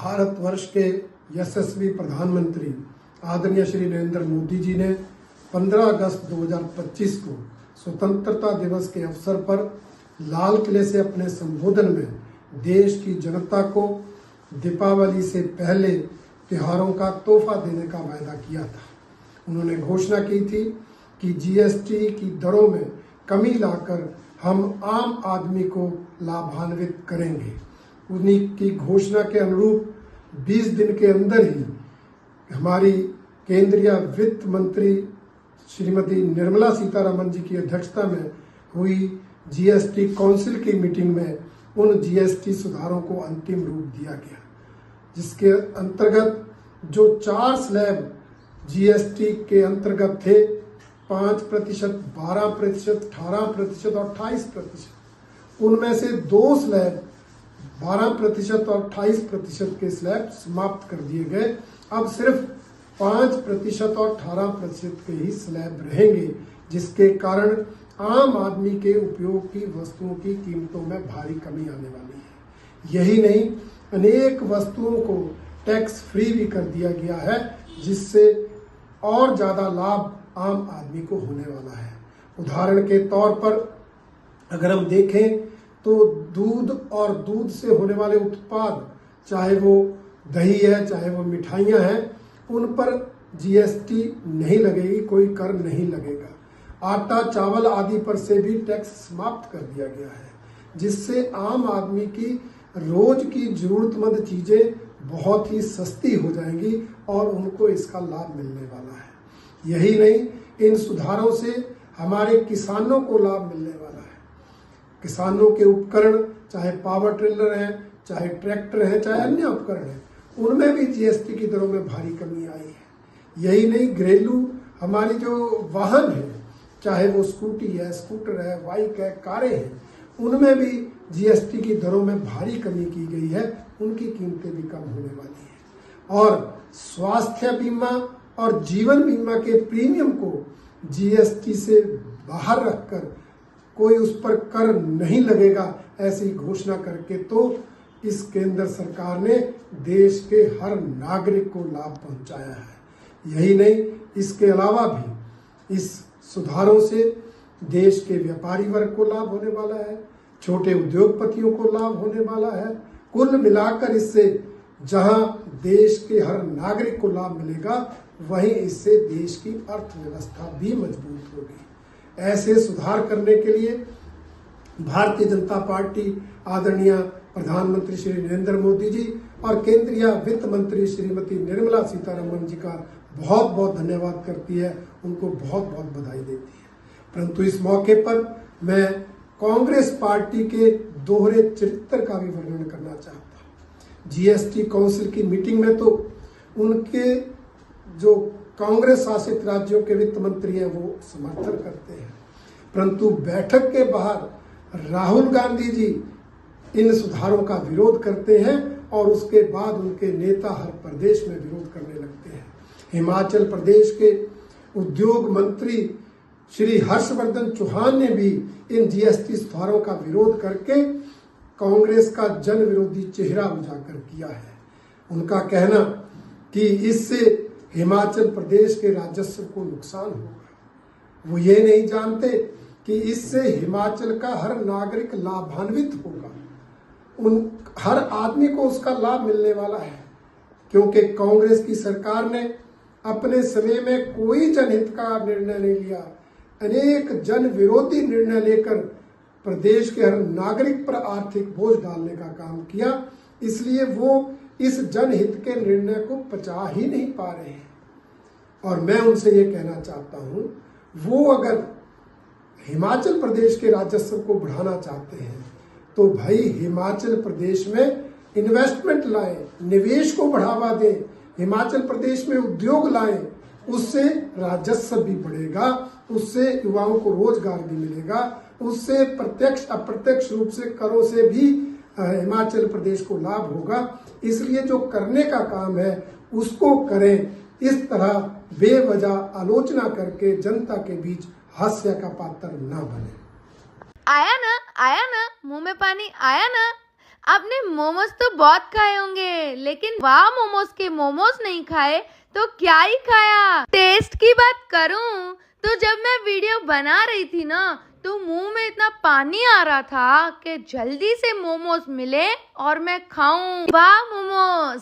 भारतवर्ष के यशस्वी प्रधानमंत्री आदरणीय श्री नरेंद्र मोदी जी ने 15 अगस्त 2025 को स्वतंत्रता दिवस के अवसर पर लाल किले से अपने संबोधन में देश की जनता को दीपावली से पहले त्योहारों का तोहफा देने का वायदा किया था। उन्होंने घोषणा की थी कि जीएसटी की दरों में कमी लाकर हम आम आदमी को लाभान्वित करेंगे। उन्हीं की घोषणा के अनुरूप 20 दिन के अंदर ही हमारी केंद्रीय वित्त मंत्री श्रीमती निर्मला सीतारमण जी की अध्यक्षता में हुई जीएसटी काउंसिल की मीटिंग में उन जीएसटी सुधारों को अंतिम रूप दिया गया, जिसके अंतर्गत जो 4 स्लैब जीएसटी के अंतर्गत थे 5%, 12%, 18% और 28%, उनमें से 2 स्लैब 12% और 28% के स्लैब समाप्त कर दिए गए। अब सिर्फ 5% और 18% के ही स्लैब रहेंगे, जिसके कारण आम आदमी के उपयोग की वस्तुओं की कीमतों में भारी कमी आने वाली है। यही नहीं, अनेक वस्तुओं को टैक्स फ्री भी कर दिया गया है, जिससे और ज़्यादा लाभ आम आदमी को होने वाला है। उदाहरण के तौर पर अगर हम देखें तो दूध और दूध से होने वाले उत्पाद, चाहे वो दही है, चाहे वो मिठाइयाँ हैं, उन पर जीएसटी नहीं लगेगी, कोई कर नहीं लगेगा। आटा, चावल आदि पर से भी टैक्स समाप्त कर दिया गया है, जिससे आम आदमी की रोज की जरूरतमंद चीजें बहुत ही सस्ती हो जाएंगी और उनको इसका लाभ मिलने वाला है। यही नहीं, इन सुधारों से हमारे किसानों को लाभ मिलने वाला है। किसानों के उपकरण, चाहे पावर ट्रिलर हैं, चाहे ट्रैक्टर हैं, चाहे अन्य उपकरण हैं, उनमें भी जीएसटी की दरों में भारी कमी आई है। यही नहीं, घरेलू हमारी जो वाहन है, चाहे वो स्कूटी है, स्कूटर है, बाइक है, कारें हैं, उनमें भी जीएसटी की दरों में भारी कमी की गई है, उनकी कीमतें भी कम होने वाली हैं। और स्वास्थ्य बीमा और जीवन बीमा के प्रीमियम को जीएसटी से बाहर रखकर कोई उस पर कर नहीं लगेगा, ऐसी घोषणा करके तो इस केंद्र सरकार ने देश के हर नागरिक को लाभ पहुंचाया है। यही नहीं, इसके अलावा भी इस सुधारों से देश के व्यापारी वर्ग को लाभ होने वाला है, छोटे उद्योगपतियों को लाभ होने वाला है। कुल मिलाकर इससे जहां देश के हर नागरिक को लाभ मिलेगा, वहीं इससे देश की अर्थव्यवस्था भी मजबूत होगी। ऐसे सुधार करने के लिए भारतीय जनता पार्टी आदरणीय प्रधानमंत्री श्री नरेंद्र मोदी जी और केंद्रीय वित्त मंत्री श्रीमती निर्मला सीतारमण जी का बहुत बहुत धन्यवाद करती है, उनको बहुत बहुत बधाई देती है। परंतु इस मौके पर मैं कांग्रेस पार्टी के दोहरे चरित्र का भी वर्णन करना चाहता हूँ। जीएसटी काउंसिल की मीटिंग में तो उनके जो कांग्रेस शासित राज्यों के वित्त मंत्री हैं वो समर्थन करते हैं, परंतु बैठक के बाहर राहुल गांधी जी इन सुधारों का विरोध करते हैं और उसके बाद उनके नेता हर प्रदेश में विरोध करने लगते हैं। हिमाचल प्रदेश के उद्योग मंत्री श्री हर्षवर्धन चौहान ने भी इन जीएसटी सुधारों का विरोध करके कांग्रेस का जन विरोधी चेहरा उजागर किया है। उनका कहना कि इससे हिमाचल प्रदेश के राजस्व को नुकसान होगा। वो ये नहीं जानते कि इससे हिमाचल का हर नागरिक लाभान्वित होगा, उन हर आदमी को उसका लाभ मिलने वाला है, क्योंकि कांग्रेस की सरकार ने अपने समय में कोई जनहित का निर्णय नहीं लिया, अनेक जन विरोधी निर्णय लेकर प्रदेश के हर नागरिक पर आर्थिक बोझ डालने का काम किया। इसलिए वो इस जनहित के निर्णय को पचा ही नहीं पा रहे हैं। और मैं उनसे ये कहना चाहता हूँ, वो अगर हिमाचल प्रदेश के राजस्व को बढ़ाना चाहते हैं तो भाई हिमाचल प्रदेश में इन्वेस्टमेंट लाएं, निवेश को बढ़ावा दें, हिमाचल प्रदेश में उद्योग लाएं, उससे राजस्व भी बढ़ेगा, उससे युवाओं को रोजगार भी मिलेगा, उससे प्रत्यक्ष अप्रत्यक्ष रूप से करों से भी हिमाचल प्रदेश को लाभ होगा। इसलिए जो करने का काम है उसको करें, इस तरह बेवजह आलोचना करके जनता के बीच हास्य का पात्र न बने। आया ना, मुंह में पानी आया ना। आपने मोमोज तो बहुत खाए होंगे, लेकिन वाह मोमोज के मोमोज नहीं खाए तो क्या ही खाया। टेस्ट की बात करूं तो जब मैं वीडियो बना रही थी ना, तो मुंह में इतना पानी आ रहा था कि जल्दी से मोमोज मिले और मैं खाऊं। वाह मोमोज।